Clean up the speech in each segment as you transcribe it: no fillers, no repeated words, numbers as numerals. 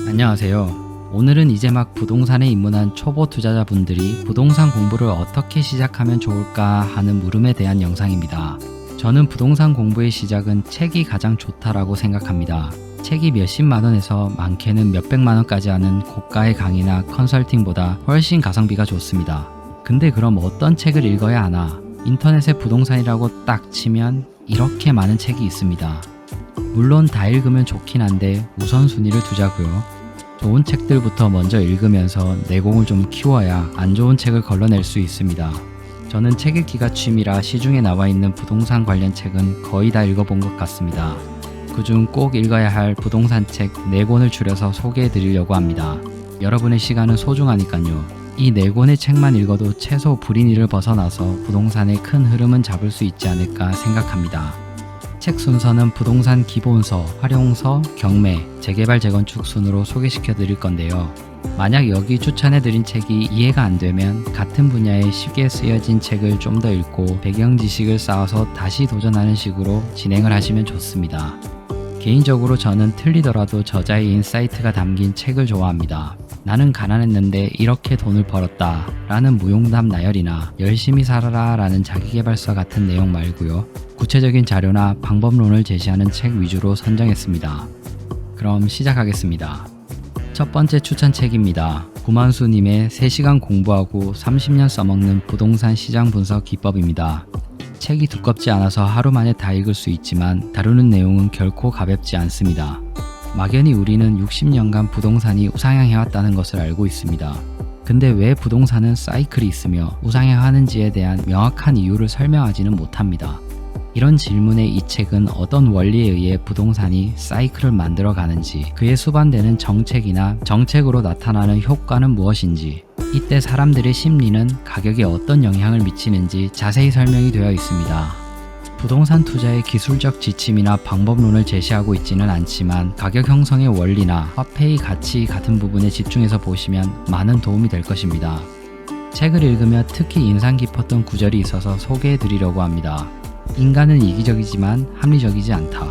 안녕하세요. 오늘은 이제 막 부동산에 입문한 초보 투자자분들이 부동산 공부를 어떻게 시작하면 좋을까 하는 물음에 대한 영상입니다. 저는 부동산 공부의 시작은 책이 가장 좋다라고 생각합니다. 책이 몇십만 원에서 많게는 몇백만 원까지 하는 고가의 강의나 컨설팅보다 훨씬 가성비가 좋습니다. 근데 그럼 어떤 책을 읽어야 하나? 인터넷에 부동산이라고 딱 치면 이렇게 많은 책이 있습니다. 물론 다 읽으면 좋긴 한데 우선순위를 두자고요. 좋은 책들부터 먼저 읽으면서 내공을 좀 키워야 안 좋은 책을 걸러낼 수 있습니다. 저는 책 읽기가 취미라 시중에 나와 있는 부동산 관련 책은 거의 다 읽어본 것 같습니다. 그중 꼭 읽어야 할 부동산 책 4권을 추려서 소개해 드리려고 합니다. 여러분의 시간은 소중하니까요. 이 4권의 책만 읽어도 최소 불인이를 벗어나서 부동산의 큰 흐름은 잡을 수 있지 않을까 생각합니다. 책 순서는 부동산 기본서, 활용서, 경매, 재개발, 재건축 순으로 소개시켜 드릴 건데요. 만약 여기 추천해 드린 책이 이해가 안 되면 같은 분야에 쉽게 쓰여진 책을 좀 더 읽고 배경 지식을 쌓아서 다시 도전하는 식으로 진행을 하시면 좋습니다. 개인적으로 저는 틀리더라도 저자의 인사이트가 담긴 책을 좋아합니다. 나는 가난했는데 이렇게 돈을 벌었다 라는 무용담 나열이나 열심히 살아라 라는 자기계발서 같은 내용 말고요. 구체적인 자료나 방법론을 제시하는 책 위주로 선정했습니다. 그럼 시작하겠습니다. 첫 번째 추천책입니다. 구만수님의 3시간 공부하고 30년 써먹는 부동산 시장 분석 기법입니다. 책이 두껍지 않아서 하루 만에 다 읽을 수 있지만 다루는 내용은 결코 가볍지 않습니다. 막연히 우리는 60년간 부동산이 우상향해왔다는 것을 알고 있습니다. 근데 왜 부동산은 사이클이 있으며 우상향하는지에 대한 명확한 이유를 설명하지는 못합니다. 이런 질문에 이 책은 어떤 원리에 의해 부동산이 사이클을 만들어 가는지, 그에 수반되는 정책이나 정책으로 나타나는 효과는 무엇인지, 이때 사람들의 심리는 가격에 어떤 영향을 미치는지 자세히 설명이 되어 있습니다. 부동산 투자의 기술적 지침이나 방법론을 제시하고 있지는 않지만 가격 형성의 원리나 화폐의 가치 같은 부분에 집중해서 보시면 많은 도움이 될 것입니다. 책을 읽으며 특히 인상 깊었던 구절이 있어서 소개해 드리려고 합니다. 인간은 이기적이지만 합리적이지 않다.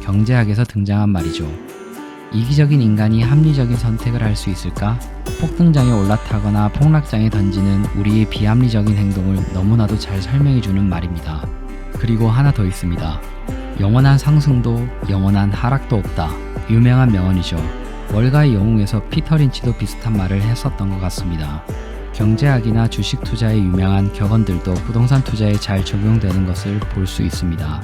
경제학에서 등장한 말이죠. 이기적인 인간이 합리적인 선택을 할 수 있을까? 폭등장에 올라타거나 폭락장에 던지는 우리의 비합리적인 행동을 너무나도 잘 설명해주는 말입니다. 그리고 하나 더 있습니다. 영원한 상승도 영원한 하락도 없다. 유명한 명언이죠. 월가의 영웅에서 피터 린치도 비슷한 말을 했었던 것 같습니다. 경제학이나 주식 투자의 유명한 격언들도 부동산 투자에 잘 적용되는 것을 볼 수 있습니다.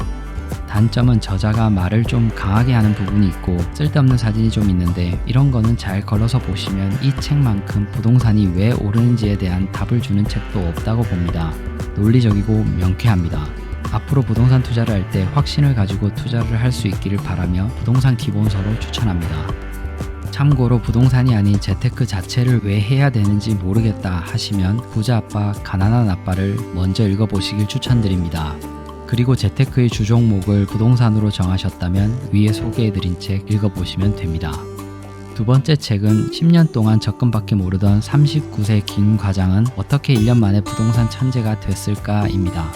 단점은 저자가 말을 좀 강하게 하는 부분이 있고 쓸데없는 사진이 좀 있는데 이런 거는 잘 걸러서 보시면 이 책만큼 부동산이 왜 오르는지에 대한 답을 주는 책도 없다고 봅니다. 논리적이고 명쾌합니다. 앞으로 부동산 투자를 할 때 확신을 가지고 투자를 할 수 있기를 바라며 부동산 기본서로 추천합니다. 참고로 부동산이 아닌 재테크 자체를 왜 해야 되는지 모르겠다 하시면 부자 아빠, 가난한 아빠를 먼저 읽어보시길 추천드립니다. 그리고 재테크의 주종목을 부동산으로 정하셨다면 위에 소개해드린 책 읽어보시면 됩니다. 두 번째 책은 10년 동안 적금밖에 모르던 39세 김 과장은 어떻게 1년 만에 부동산 천재가 됐을까입니다.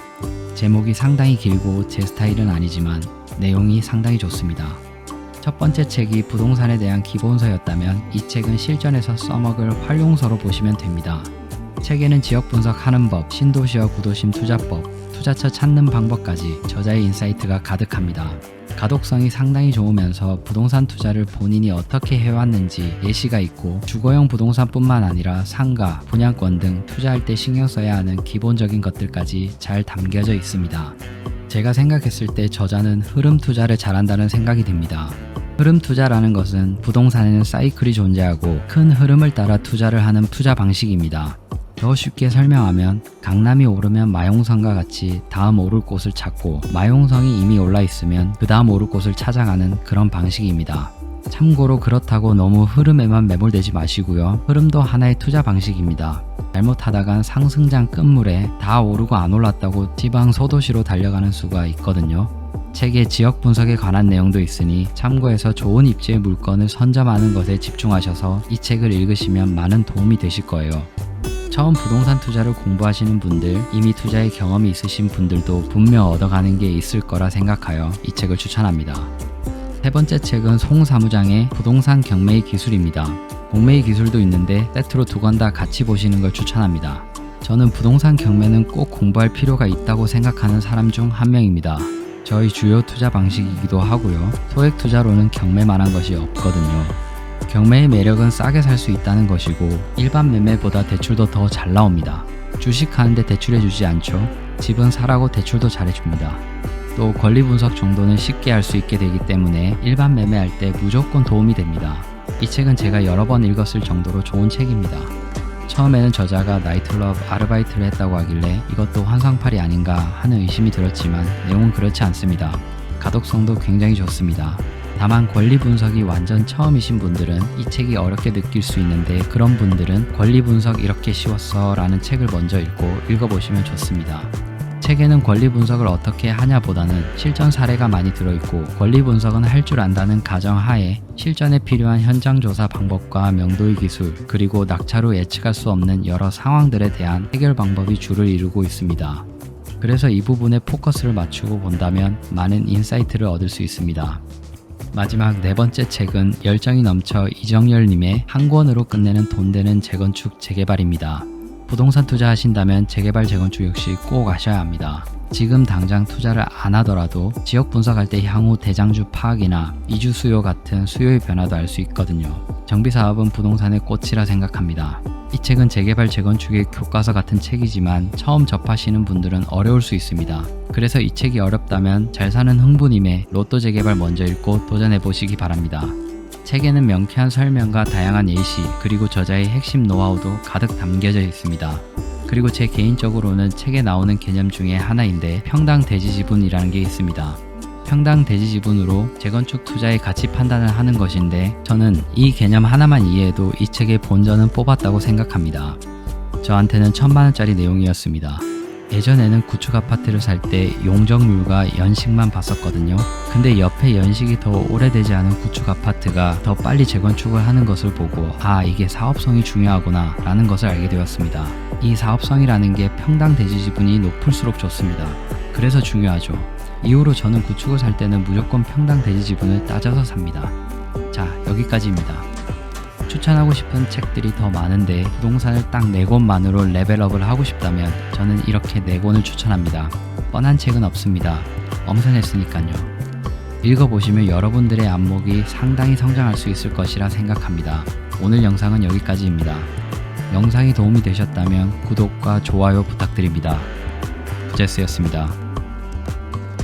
제목이 상당히 길고 제 스타일은 아니지만 내용이 상당히 좋습니다. 첫 번째 책이 부동산에 대한 기본서였다면 이 책은 실전에서 써먹을 활용서로 보시면 됩니다. 책에는 지역 분석하는 법, 신도시와 구도심 투자법, 투자처 찾는 방법까지 저자의 인사이트가 가득합니다. 가독성이 상당히 좋으면서 부동산 투자를 본인이 어떻게 해왔는지 예시가 있고 주거용 부동산뿐만 아니라 상가, 분양권 등 투자할 때 신경 써야 하는 기본적인 것들까지 잘 담겨져 있습니다. 제가 생각했을 때 저자는 흐름 투자를 잘한다는 생각이 듭니다. 흐름 투자라는 것은 부동산에는 사이클이 존재하고 큰 흐름을 따라 투자를 하는 투자 방식입니다. 더 쉽게 설명하면 강남이 오르면 마용성과 같이 다음 오를 곳을 찾고 마용성이 이미 올라 있으면 그 다음 오를 곳을 찾아가는 그런 방식입니다. 참고로 그렇다고 너무 흐름에만 매몰되지 마시고요. 흐름도 하나의 투자 방식입니다. 잘못하다간 상승장 끝물에 다 오르고 안 올랐다고 지방 소도시로 달려가는 수가 있거든요. 책에 지역 분석에 관한 내용도 있으니 참고해서 좋은 입지의 물건을 선점하는 것에 집중하셔서 이 책을 읽으시면 많은 도움이 되실 거예요. 처음 부동산 투자를 공부하시는 분들, 이미 투자의 경험이 있으신 분들도 분명 얻어가는 게 있을 거라 생각하여 이 책을 추천합니다. 세 번째 책은 송 사무장의 부동산 경매의 기술입니다. 공매의 기술도 있는데 세트로 두 권 다 같이 보시는 걸 추천합니다. 저는 부동산 경매는 꼭 공부할 필요가 있다고 생각하는 사람 중 한 명입니다. 저희 주요 투자 방식이기도 하고요. 소액 투자로는 경매만한 것이 없거든요. 경매의 매력은 싸게 살 수 있다는 것이고 일반 매매보다 대출도 더 잘 나옵니다. 주식하는데 대출해주지 않죠. 집은 사라고 대출도 잘해줍니다. 또 권리 분석 정도는 쉽게 할 수 있게 되기 때문에 일반 매매할 때 무조건 도움이 됩니다. 이 책은 제가 여러 번 읽었을 정도로 좋은 책입니다. 처음에는 저자가 나이트클럽 아르바이트를 했다고 하길래 이것도 환상팔이 아닌가 하는 의심이 들었지만 내용은 그렇지 않습니다. 가독성도 굉장히 좋습니다. 다만 권리 분석이 완전 처음이신 분들은 이 책이 어렵게 느낄 수 있는데 그런 분들은 권리 분석 이렇게 쉬웠어 라는 책을 먼저 읽고 읽어보시면 좋습니다. 책에는 권리 분석을 어떻게 하냐보다는 실전 사례가 많이 들어있고 권리 분석은 할 줄 안다는 가정하에 실전에 필요한 현장 조사 방법과 명도의 기술 그리고 낙찰후 예측할 수 없는 여러 상황들에 대한 해결 방법이 주를 이루고 있습니다. 그래서 이 부분에 포커스를 맞추고 본다면 많은 인사이트를 얻을 수 있습니다. 마지막 네 번째 책은 열정이 넘쳐 이정열님의 한 권으로 끝내는 돈 되는 재건축 재개발입니다. 부동산 투자하신다면 재개발 재건축 역시 꼭 아셔야 합니다. 지금 당장 투자를 안 하더라도 지역 분석할 때 향후 대장주 파악이나 이주 수요 같은 수요의 변화도 알 수 있거든요. 정비사업은 부동산의 꽃이라 생각합니다. 이 책은 재개발 재건축의 교과서 같은 책이지만 처음 접하시는 분들은 어려울 수 있습니다. 그래서 이 책이 어렵다면 잘 사는 흥부님의 로또 재개발 먼저 읽고 도전해 보시기 바랍니다. 책에는 명쾌한 설명과 다양한 예시 그리고 저자의 핵심 노하우도 가득 담겨져 있습니다. 그리고 제 개인적으로는 책에 나오는 개념 중에 하나인데 평당 대지지분이라는 게 있습니다. 평당 대지지분으로 재건축 투자의 가치 판단을 하는 것인데 저는 이 개념 하나만 이해해도 이 책의 본전은 뽑았다고 생각합니다. 저한테는 1000만원짜리 내용이었습니다. 예전에는 구축 아파트를 살 때 용적률과 연식만 봤었거든요. 근데 옆에 연식이 더 오래되지 않은 구축 아파트가 더 빨리 재건축을 하는 것을 보고 이게 사업성이 중요하구나 라는 것을 알게 되었습니다. 이 사업성이라는 게 평당 대지지분이 높을수록 좋습니다. 그래서 중요하죠. 이후로 저는 구축을 살 때는 무조건 평당 대지지분을 따져서 삽니다. 자, 여기까지입니다. 추천하고 싶은 책들이 더 많은데 부동산을 딱 4권만으로 레벨업을 하고 싶다면 저는 이렇게 4권을 추천합니다. 뻔한 책은 없습니다. 엄선했으니까요. 읽어보시면 여러분들의 안목이 상당히 성장할 수 있을 것이라 생각합니다. 오늘 영상은 여기까지입니다. 영상이 도움이 되셨다면 구독과 좋아요 부탁드립니다. 부제스였습니다.